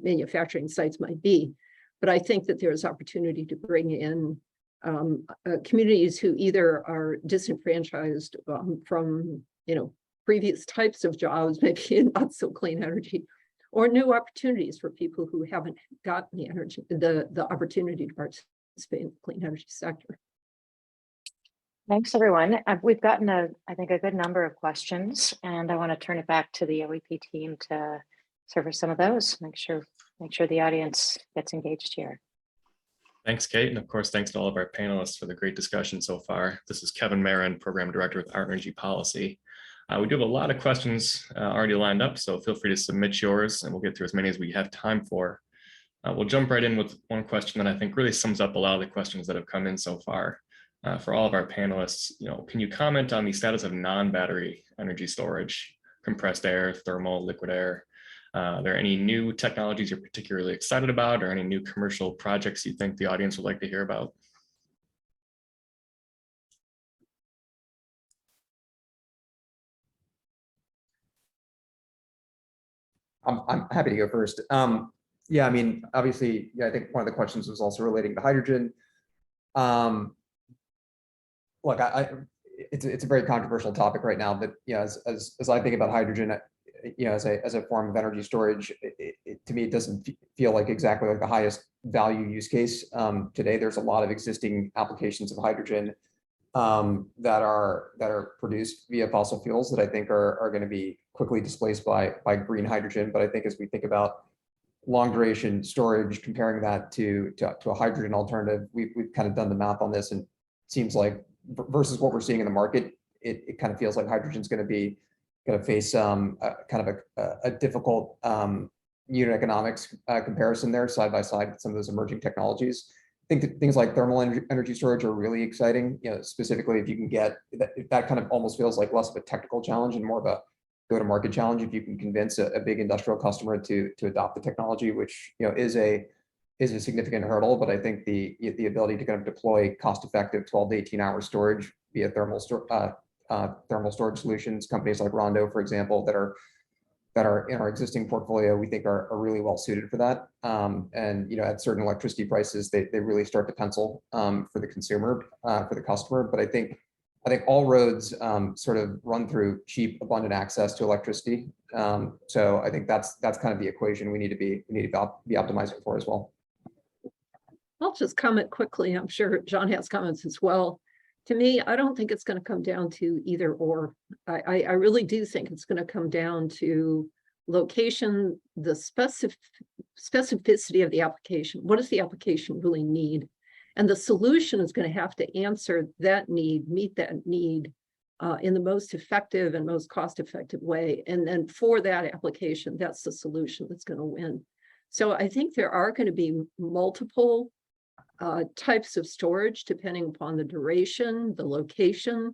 manufacturing sites might be. But I think that there's opportunity to bring in communities who either are disenfranchised from previous types of jobs, maybe in not so clean energy, or new opportunities for people who haven't gotten the opportunity to participate in the clean energy sector. Thanks, everyone. We've gotten I think a good number of questions, and I want to turn it back to the OEP team to surface some of those. Make sure the audience gets engaged here. Thanks, Kate. And of course, thanks to all of our panelists for the great discussion so far. This is Kevin Marin, Program Director with Our Energy Policy. We do have a lot of questions already lined up, so feel free to submit yours and we'll get through as many as we have time for. We'll jump right in with one question that I think really sums up a lot of the questions that have come in so far. For all of our panelists, can you comment on the status of non-battery energy storage, compressed air, thermal, liquid air? Are there any new technologies you're particularly excited about, or any new commercial projects you think the audience would like to hear about? I'm happy to go first. Yeah, I mean, obviously, I think one of the questions was also relating to hydrogen. Look, it's a very controversial topic right now, but as I think about hydrogen, as a form of energy storage, to me, it doesn't feel like exactly like the highest value use case. Today, there's a lot of existing applications of hydrogen that are produced via fossil fuels that I think are going to be quickly displaced by green hydrogen. But I think as we think about long duration storage, comparing that to a hydrogen alternative, we've kind of done the math on this, and it seems like versus what we're seeing in the market, it kind of feels like hydrogen is going to face kind of a difficult unit economics comparison there side by side with some of those emerging technologies. I think that things like thermal energy storage are really exciting. Specifically if you can get that kind of almost feels like less of a technical challenge and more of a go-to-market challenge. If you can convince a big industrial customer to adopt the technology, which is a significant hurdle, but I think the ability to kind of deploy cost-effective 12 to 18-hour storage via thermal storage solutions, companies like Rondo, for example, that are in our existing portfolio, we think are really well suited for that. And at certain electricity prices, they really start to pencil for the consumer, for the customer. But I think all roads sort of run through cheap, abundant access to electricity. So I think that's kind of the equation we need to be optimizing for as well. I'll just comment quickly. I'm sure John has comments as well. To me, I don't think it's going to come down to either or. I really do think it's going to come down to location, the specificity of the application. What does the application really need? And the solution is going to have to answer that need, meet that need in the most effective and most cost-effective way. And then for that application, that's the solution that's going to win. So I think there are going to be multiple types of storage depending upon the duration, the location,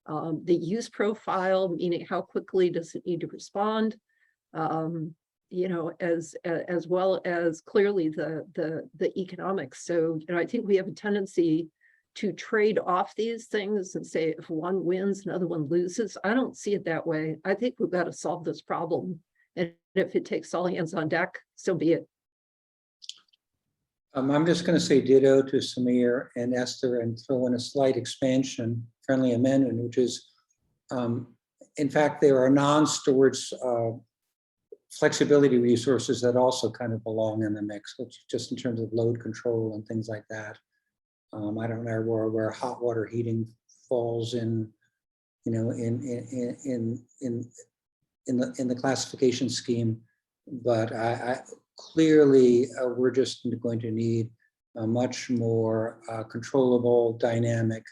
the use profile, meaning how quickly does it need to respond, as well as clearly the economics. So I think we have a tendency to trade off these things and say if one wins, another one loses. I don't see it that way. I think we've got to solve this problem, and if it takes all hands on deck, so be it. I'm just going to say ditto to Samir and Esther and throw in a slight expansion, friendly amendment, which is, in fact, there are non-storage flexibility resources that also kind of belong in the mix, which just in terms of load control and things like that. I don't know where hot water heating falls in, in the classification scheme, but I clearly, we're just going to need a much more controllable, dynamic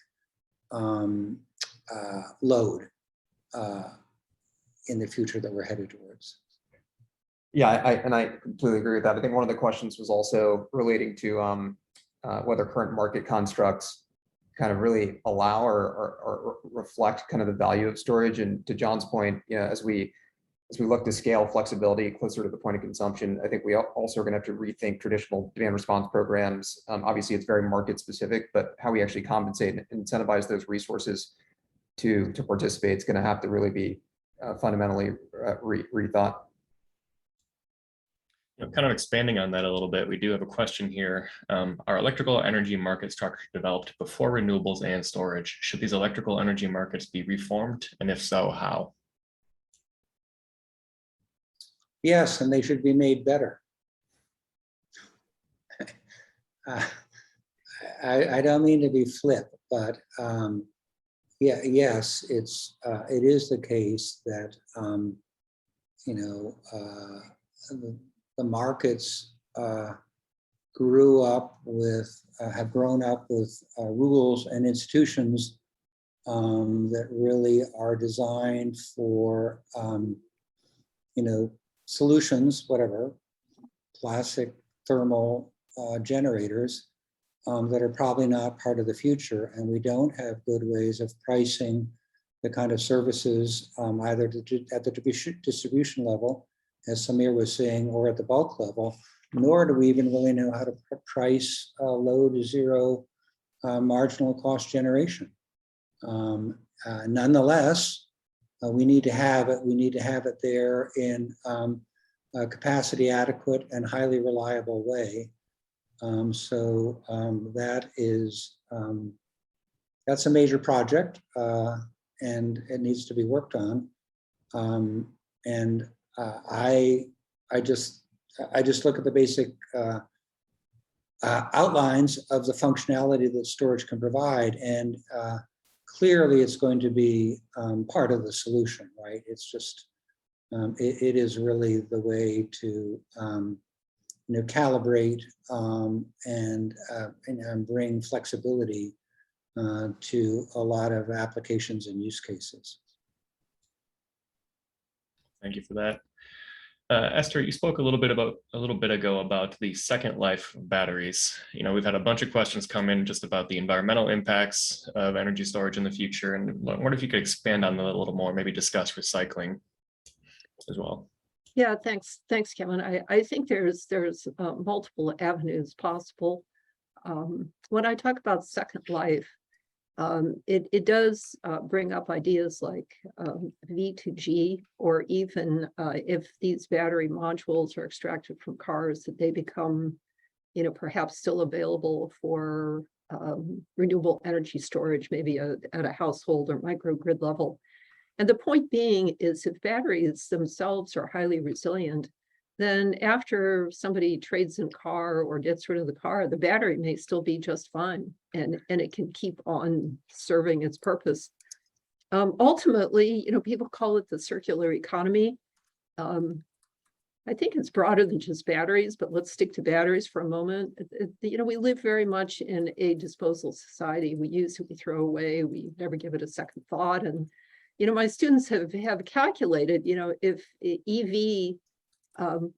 load in the future that we're headed towards. Yeah, I completely agree with that. I think one of the questions was also relating to whether current market constructs kind of really allow or reflect kind of the value of storage. And to John's point, as we look to scale flexibility closer to the point of consumption, I think we also are going to have to rethink traditional demand response programs. Obviously, it's very market specific, but how we actually compensate and incentivize those resources to participate is going to have to really be fundamentally rethought. Kind of expanding on that a little bit, we do have a question here. Are electrical energy market structure developed before renewables and storage? Should these electrical energy markets be reformed? And if so, how? Yes, and they should be made better. I don't mean to be flip, but yes, it is the case that the markets have grown up with rules and institutions that really are designed for solutions, whatever, classic thermal generators that are probably not part of the future. And we don't have good ways of pricing the kind of services either at the distribution level, as Samir was saying, or at the bulk level, nor do we even really know how to price low to zero marginal cost generation. Nonetheless, we need to have it. We need to have it there in a capacity adequate and highly reliable way. That's a major project, and it needs to be worked on. I just look at the basic outlines of the functionality that storage can provide, and clearly it's going to be part of the solution, right? It's just it is really the way to calibrate and bring flexibility to a lot of applications and use cases. Thank you for that. Esther, you spoke a little bit ago about the second life of batteries. You know, we've had a bunch of questions come in just about the environmental impacts of energy storage in the future, and I wonder if you could expand on that a little more, maybe discuss recycling as well. Yeah, thanks, Kevin. I think there's multiple avenues possible. When I talk about second life, it does bring up ideas like V2G, or even if these battery modules are extracted from cars, that they become, perhaps still available for renewable energy storage, maybe at a household or microgrid level. And the point being is, if batteries themselves are highly resilient, then after somebody trades in a car or gets rid of the car, the battery may still be just fine, and it can keep on serving its purpose. Ultimately, people call it the circular economy. I think it's broader than just batteries, but let's stick to batteries for a moment. We live very much in a disposal society. We use it, we throw away, we never give it a second thought. And my students have calculated, if EV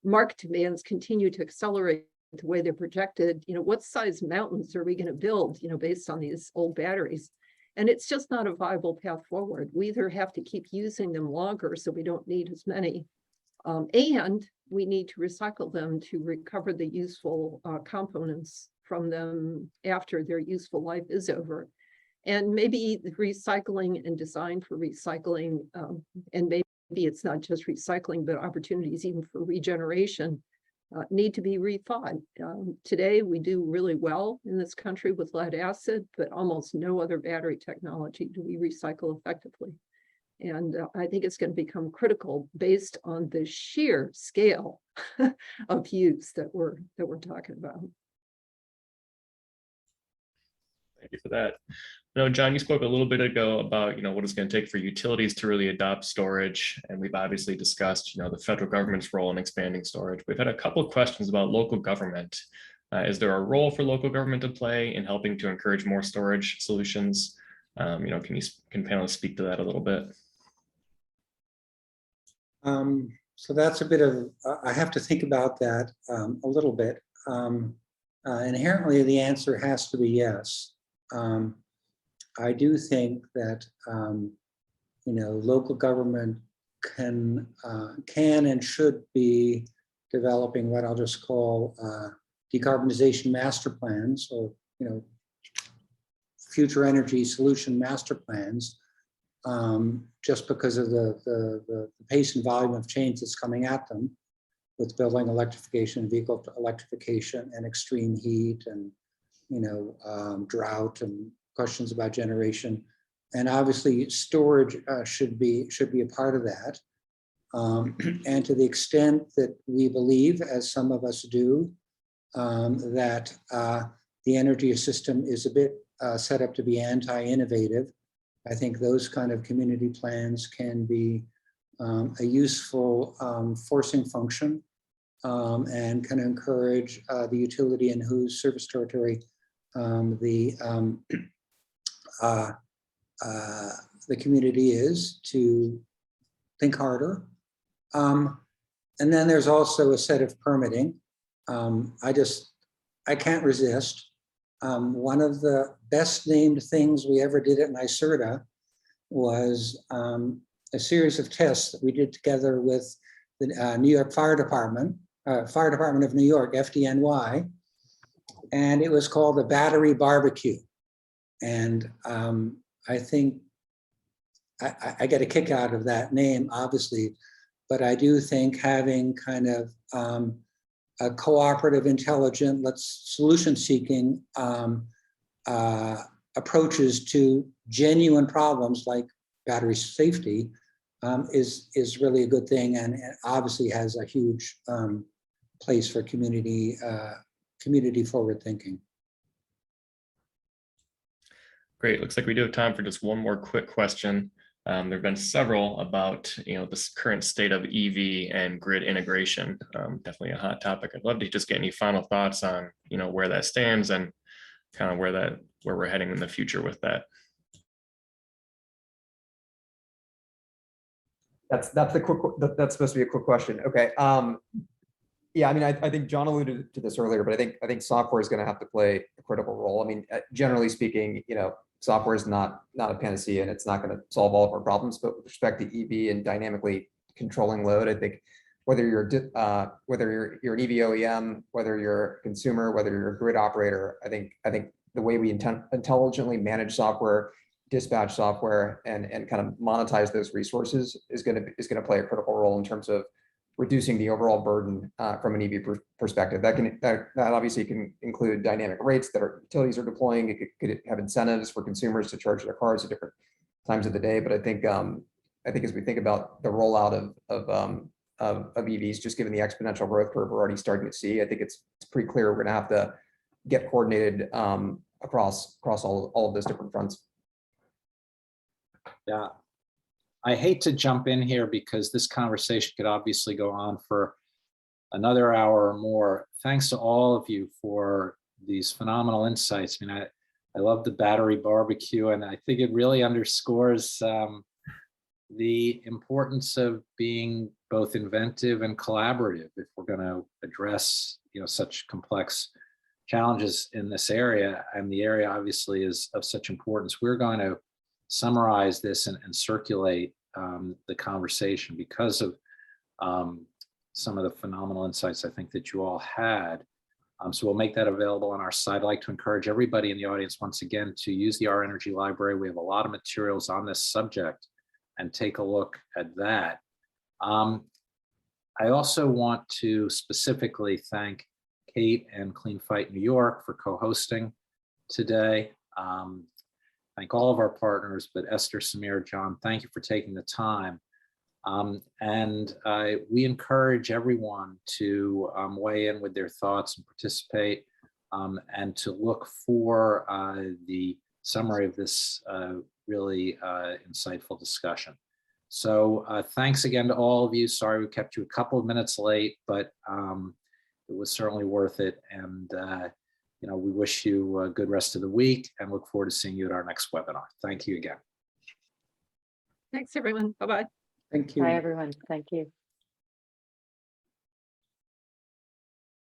market demands continue to accelerate the way they're projected, what size mountains are we going to build, based on these old batteries? And it's just not a viable path forward. We either have to keep using them longer so we don't need as many, and we need to recycle them to recover the useful components from them after their useful life is over. And maybe the recycling and design for recycling, and maybe it's not just recycling, but opportunities even for regeneration need to be rethought. Today, we do really well in this country with lead acid, but almost no other battery technology do we recycle effectively. And I think it's going to become critical based on the sheer scale of use that we're talking about. Thank you for that. John, you spoke a little bit ago about, what it's going to take for utilities to really adopt storage. And we've obviously discussed, the federal government's role in expanding storage. We've had a couple of questions about local government. Is there a role for local government to play in helping to encourage more storage solutions? Can panelists speak to that a little bit? So that's a bit of, I have to think about that a little bit. Inherently, the answer has to be yes. I do think that local government can and should be developing what I'll just call decarbonization master plans, or future energy solution master plans, just because of the pace and volume of change that's coming at them, with building electrification, vehicle electrification, and extreme heat, and drought, and questions about generation. And obviously storage should be a part of that. And to the extent that we believe, as some of us do, that the energy system is a bit set up to be anti-innovative, I think those kind of community plans can be a useful forcing function, and can encourage the utility in whose service territory the community is, to think harder. And then there's also a set of permitting. I can't resist. One of the best named things we ever did at NYSERDA was a series of tests that we did together with the New York Fire Department of New York, FDNY, and it was called the Battery Barbecue. And I think I get a kick out of that name, obviously, but I do think having kind of a cooperative, intelligent, solution-seeking approaches to genuine problems like battery safety is really a good thing, and obviously has a huge place for community forward thinking. Great. Looks like we do have time for just one more quick question. There have been several about this current state of EV and grid integration. Definitely a hot topic. I'd love to just get any final thoughts on where that stands and kind of where we're heading in the future with that. That's the quick, that's supposed to be a quick question. Okay. Yeah, I mean, I think John alluded to this earlier, but I think software is going to have to play a critical role. I mean, generally speaking, software is not a panacea, and it's not going to solve all of our problems. But with respect to EV and dynamically controlling load, I think whether you're an EV OEM, whether you're a consumer, whether you're a grid operator, I think the way we intelligently manage software, dispatch software, and kind of monetize those resources is going to play a critical role in terms of reducing the overall burden from an EV perspective. That obviously can include dynamic rates that our utilities are deploying. It could have incentives for consumers to charge their cars at different times of the day. But I think as we think about the rollout of EVs, just given the exponential growth curve we're already starting to see, I think it's pretty clear we're going to have to get coordinated across all of those different fronts. Yeah, I hate to jump in here because this conversation could obviously go on for another hour or more. Thanks to all of you for these phenomenal insights. I mean, I love the battery barbecue, and I think it really underscores the importance of being both inventive and collaborative if we're going to address such complex challenges in this area. And the area obviously is of such importance. We're going to summarize this and circulate the conversation because of some of the phenomenal insights I think that you all had. So we'll make that available on our site. I'd like to encourage everybody in the audience once again to use the Our Energy Library. We have a lot of materials on this subject, and take a look at that. I also want to specifically thank Kate and Clean Fight New York for co-hosting today. Thank all of our partners, but Esther, Samir, John, thank you for taking the time. And we encourage everyone to weigh in with their thoughts and participate, and to look for the summary of this really insightful discussion. So thanks again to all of you. Sorry we kept you a couple of minutes late, but it was certainly worth it. And we wish you a good rest of the week and look forward to seeing you at our next webinar. Thank you again. Thanks, everyone. Bye-bye. Thank you. Bye, everyone. Thank you.